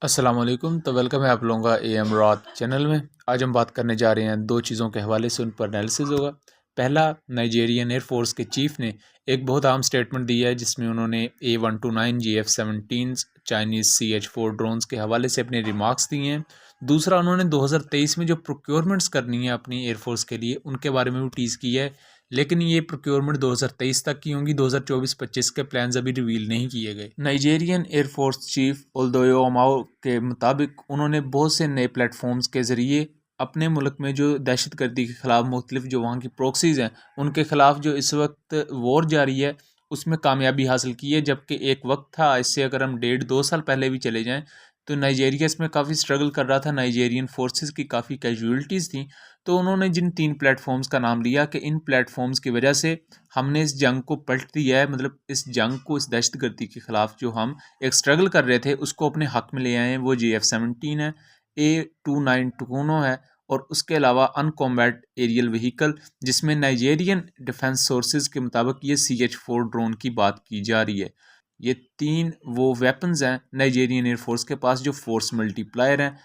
अस्सलाम वालेकुम। तो वेलकम है आप लोगों का एम रॉक चैनल में। आज हम बात करने जा रहे हैं दो चीज़ों के हवाले से, उन पर एनालिसिस होगा। पहला, नाइजीरियन एयरफोर्स के चीफ ने एक बहुत अहम स्टेटमेंट दिया है जिसमें उन्होंने A129 GF-17 Chinese CH-4 drones के हवाले से अपने रिमार्क्स दिए हैं। दूसरा, उन्होंने 2023 में जो प्रोक्योरमेंट्स करनी है अपनी एयरफोर्स के लिए उनके बारे में भी टीज़ किया है, लेकिन ये प्रोक्योरमेंट 2023 तक की होंगी। 2024-25 के प्लान्स अभी रिवील नहीं किए गए। नाइजीरियन एयरफोर्स चीफ ओल्दोयो अमाओ के मुताबिक उन्होंने बहुत से नए प्लेटफॉर्म्स के ज़रिए अपने मुल्क में जो दहशतगर्दी के ख़िलाफ़ मुख्तलिफ जो वहाँ की प्रॉक्सीज़ हैं उनके ख़िलाफ़ जो इस वक्त वॉर जारी है उसमें कामयाबी हासिल की है। जबकि एक वक्त था, इससे अगर हम 1.5-2 साल पहले भी चले जाएँ तो नाइजीरिया इसमें काफ़ी स्ट्रगल कर रहा था, नाइजीरियन फोर्सेस की काफ़ी कैजुअलिटीज़ थी। तो उन्होंने जिन 3 प्लेटफॉर्म्स का नाम लिया कि इन प्लेटफॉर्म्स की वजह से हमने इस जंग को पलट दिया है, मतलब इस जंग को, इस दहशतगर्दी के ख़िलाफ़ जो हम एक स्ट्रगल कर रहे थे उसको अपने हक़ में ले आए हैं। वो GF-17 है, A29 टुकुनो है और उसके अलावा अनकॉम्बैट एरियल व्हीकल, जिसमें नाइजीरियन डिफेंस सोर्सेज के मुताबिक ये CH-4 ड्रोन की बात की जा रही है। ये 3 वो वेपन्स हैं नाइजीरियन एयरफोर्स के पास जो फोर्स मल्टीप्लायर हैं।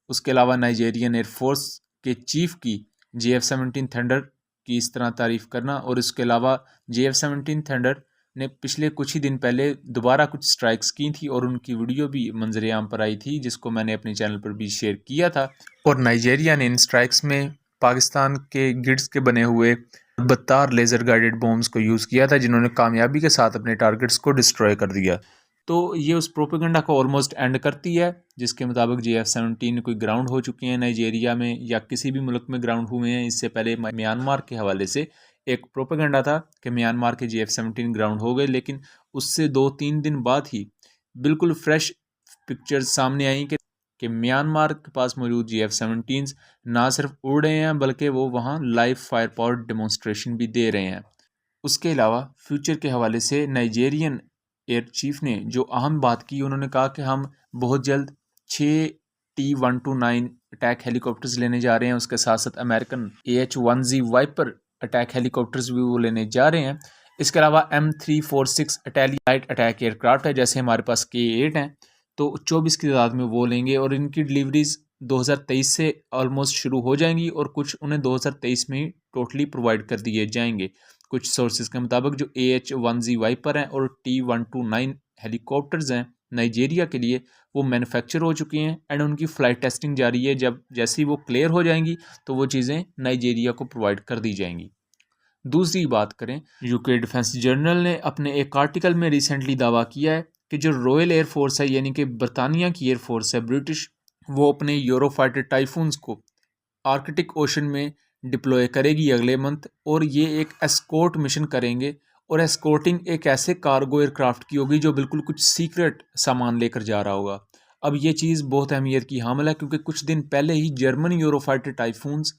उसके अलावा नाइजीरियन एयरफोर्स के चीफ की GF-17 थंडर की इस तरह तारीफ़ करना, और इसके अलावा GF-17 थंडर ने पिछले कुछ ही दिन पहले दोबारा कुछ स्ट्राइक्स की थी और उनकी वीडियो भी मंजर आम पर आई थी, जिसको मैंने अपने चैनल पर भी शेयर किया था। और नाइजीरिया ने इन स्ट्राइक्स में पाकिस्तान के गिड्स के बने हुए 72 लेज़र गाइडेड बॉम्ब्स को यूज़ किया था, जिन्होंने कामयाबी के साथ अपने टारगेट्स को डिस्ट्रॉय कर दिया। तो ये उस प्रोपेगेंडा को ऑलमोस्ट एंड करती है जिसके मुताबिक GF-17 कोई ग्राउंड हो चुके हैं नाइजीरिया में या किसी भी मुल्क में ग्राउंड हुए हैं। इससे पहले म्यांमार के हवाले से एक प्रोपेगेंडा था कि म्यांमार के GF-17 ग्राउंड हो गए, लेकिन उससे 2-3 दिन बाद ही बिल्कुल फ्रेश पिक्चर्स सामने आई कि म्यांमार के पास मौजूद GF-17 ना सिर्फ उड़ रहे हैं बल्कि वो वहाँ लाइव फायर पावर डेमोन्स्ट्रेशन भी दे रहे हैं। उसके अलावा फ्यूचर के हवाले से नाइजीरियन एयर चीफ ने जो अहम बात की, उन्होंने कहा कि हम बहुत जल्द 6 T129 अटैक हेलीकॉप्टर्स लेने जा रहे हैं। उसके साथ साथ American AH-1Z wiper attack helicopters भी वो लेने जा रहे हैं। इसके अलावा M346 अटैलियाइट अटैक एयरक्राफ्ट है, जैसे हमारे पास K8 हैं, तो 24 की तादाद में वो लेंगे और इनकी डिलीवरीज 2023 से ऑलमोस्ट शुरू हो जाएंगी और कुछ उन्हें 2023 में ही टोटली प्रोवाइड कर दिए जाएंगे। कुछ सोर्सेज के मुताबिक जो AH-1Z वाइपर हैं और T129 हेलीकॉप्टर्स हैं नाइजीरिया के लिए, वो मैन्युफैक्चर हो चुकी हैं एंड उनकी फ़्लाइट टेस्टिंग जारी है। जब जैसी वो क्लियर हो जाएंगी तो वो चीज़ें नाइजीरिया को प्रोवाइड कर दी जाएंगी। दूसरी बात करें, यूके डिफेंस जर्नल ने अपने एक आर्टिकल में रिसेंटली दावा किया है कि जो रॉयल एयरफोर्स है, यानी कि बरतानिया की एयरफोर्स है ब्रिटिश, वो अपने यूरोफाइटर टाइफून्स को आर्कटिक ओशन में डिप्लॉय करेगी अगले मंथ, और ये एक एस्कॉर्ट मिशन करेंगे। और एस्कॉर्टिंग एक ऐसे कार्गो एयरक्राफ्ट की होगी जो बिल्कुल कुछ सीक्रेट सामान लेकर जा रहा होगा। अब ये चीज़ बहुत अहमियत की हामिल है क्योंकि कुछ दिन पहले ही जर्मन यूरोफाइटर टाइफून्स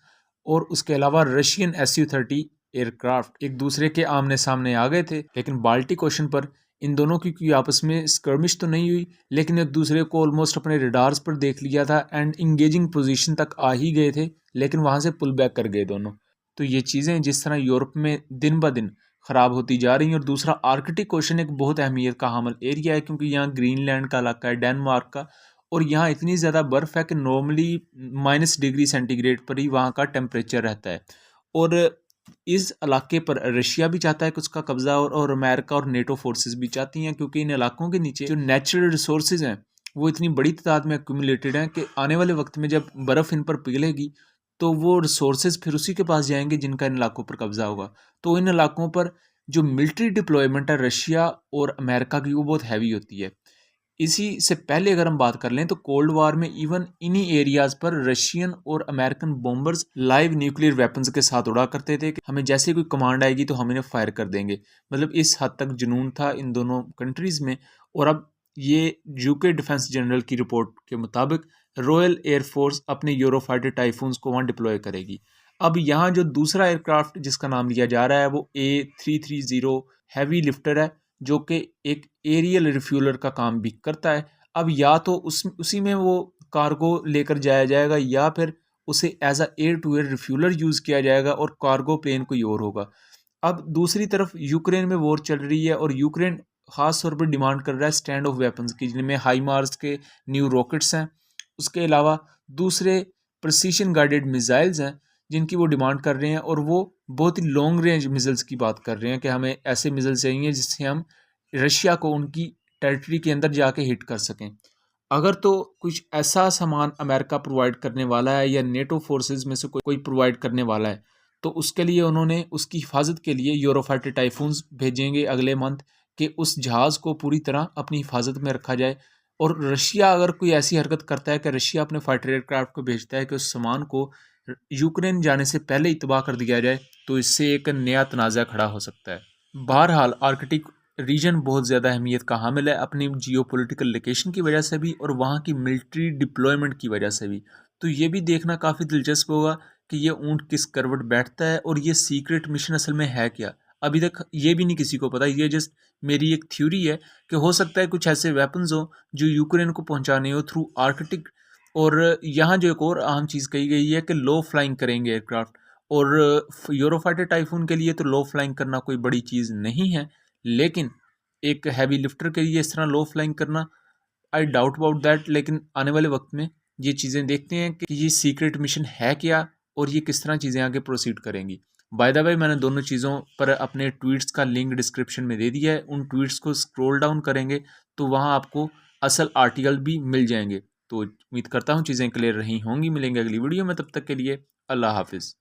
और उसके अलावा रशियन SU-30 एयरक्राफ्ट एक दूसरे के आमने सामने आ गए थे, लेकिन बाल्टिक ओशन पर इन दोनों की कोई आपस में स्कर्मिश तो नहीं हुई, लेकिन एक दूसरे को ऑलमोस्ट अपने रडार्स पर देख लिया था एंड इंगेजिंग पोजीशन तक आ ही गए थे, लेकिन वहाँ से पुल बैक कर गए दोनों। तो ये चीज़ें जिस तरह यूरोप में दिन ब दिन ख़राब होती जा रही हैं। और दूसरा, आर्कटिक ओशन एक बहुत अहमियत का हामिल एरिया है क्योंकि यहाँ ग्रीनलैंड का इलाका है, डेनमार्क का, और यहाँ इतनी ज़्यादा बर्फ़ है कि नॉर्मली -डिग्री सेंटीग्रेड पर ही वहाँ का टेम्परेचर रहता है। और इस इलाके पर रशिया भी चाहता है कि उसका कब्जा, और अमेरिका और नेटो फोर्सेस भी चाहती हैं, क्योंकि इन इलाकों के नीचे जो नेचुरल रिसोर्सेज हैं वो इतनी बड़ी तादाद में एक्यूमुलेटेड हैं कि आने वाले वक्त में जब बर्फ़ इन पर पिघलेगी तो वो रिसोर्सेज फिर उसी के पास जाएंगे जिनका इन इलाकों पर कब्जा होगा। तो इन इलाकों पर जो मिलिट्री डिप्लॉयमेंट है रशिया और अमेरिका की, वो बहुत हैवी होती है। इसी से पहले अगर हम बात कर लें तो कोल्ड वार में इवन इन्हीं एरियाज पर रशियन और American bombers live nuclear weapons के साथ उड़ा करते थे कि हमें जैसे कोई कमांड आएगी तो हम इन्हें फायर कर देंगे। मतलब इस हद तक जुनून था इन दोनों कंट्रीज़ में। और अब ये यूके डिफेंस जनरल की रिपोर्ट के मुताबिक रॉयल एयरफोर्स अपने यूरोफाइटर टाइफून्स को वहाँ डिप्लॉय करेगी। अब यहाँ जो दूसरा एयरक्राफ्ट जिसका नाम लिया जा रहा है वो A330 हैवी लिफ्टर है, जो कि एक एरियल रिफ्यूलर का काम भी करता है। अब या तो उसी में वो कार्गो लेकर जाया जाएगा या फिर उसे as a air to air refueller use किया जाएगा और कार्गो प्लेन कोई और होगा। अब दूसरी तरफ यूक्रेन में वॉर चल रही है और यूक्रेन ख़ास तौर पर डिमांड कर रहा है स्टैंड ऑफ वेपन्स की, जिनमें हाई मार्स के न्यू रॉकेट्स हैं। उसके अलावा दूसरे प्रिसीशन गाइडेड मिसाइल्स हैं जिनकी वो डिमांड कर रहे हैं, और वो बहुत ही लॉन्ग रेंज मिसाइल्स की बात कर रहे हैं कि हमें ऐसे मिसाइल चाहिए जिससे हम रशिया को उनकी टेरिटरी के अंदर जाके हिट कर सकें। अगर तो कुछ ऐसा सामान अमेरिका प्रोवाइड करने वाला है या नेटो फोर्सेस में से कोई प्रोवाइड करने वाला है, तो उसके लिए उन्होंने उसकी हिफाजत के लिए यूरोफाइटर टाइफून्स भेजेंगे अगले मंथ, कि उस जहाज़ को पूरी तरह अपनी हिफाजत में रखा जाए। और रशिया अगर कोई ऐसी हरकत करता है कि रशिया अपने फाइटर एयरक्राफ्ट को भेजता है कि उस सामान को यूक्रेन जाने से पहले ही तबाह कर दिया जाए, तो इससे एक नया तनाज़ा खड़ा हो सकता है। बहरहाल आर्कटिक रीजन बहुत ज़्यादा अहमियत का हामिल है अपनी जियोपॉलिटिकल लोकेशन की वजह से भी, और वहाँ की मिलिट्री डिप्लॉयमेंट की वजह से भी। तो ये भी देखना काफ़ी दिलचस्प होगा कि ये ऊँट किस करवट बैठता है, और ये सीक्रेट मिशन असल में है क्या। अभी तक ये भी नहीं किसी को पता। ये जस्ट मेरी एक थ्योरी है कि हो सकता है कुछ ऐसे वेपन्स हो जो यूक्रेन को पहुंचाने हो थ्रू आर्कटिक। और यहाँ जो एक और अहम चीज़ कही गई है कि लो फ्लाइंग करेंगे एयरक्राफ्ट, और यूरोफाइटर टाइफून के लिए तो लो फ्लाइंग करना कोई बड़ी चीज़ नहीं है, लेकिन एक हैवी लिफ्टर के लिए इस तरह लो फ्लाइंग करना, आई डाउट अबाउट दैट। लेकिन आने वाले वक्त में ये चीज़ें देखते हैं कि ये सीक्रेट मिशन है क्या, और ये किस तरह चीज़ें आगे प्रोसीड करेंगी। बाय द वे, मैंने दोनों चीज़ों पर अपने ट्वीट्स का लिंक डिस्क्रिप्शन में दे दिया है। उन ट्वीट्स को स्क्रॉल डाउन करेंगे तो वहाँ आपको असल आर्टिकल भी मिल जाएंगे। तो उम्मीद करता हूँ चीज़ें क्लियर रही होंगी। मिलेंगे अगली वीडियो में, तब तक के लिए अल्लाह हाफिज़।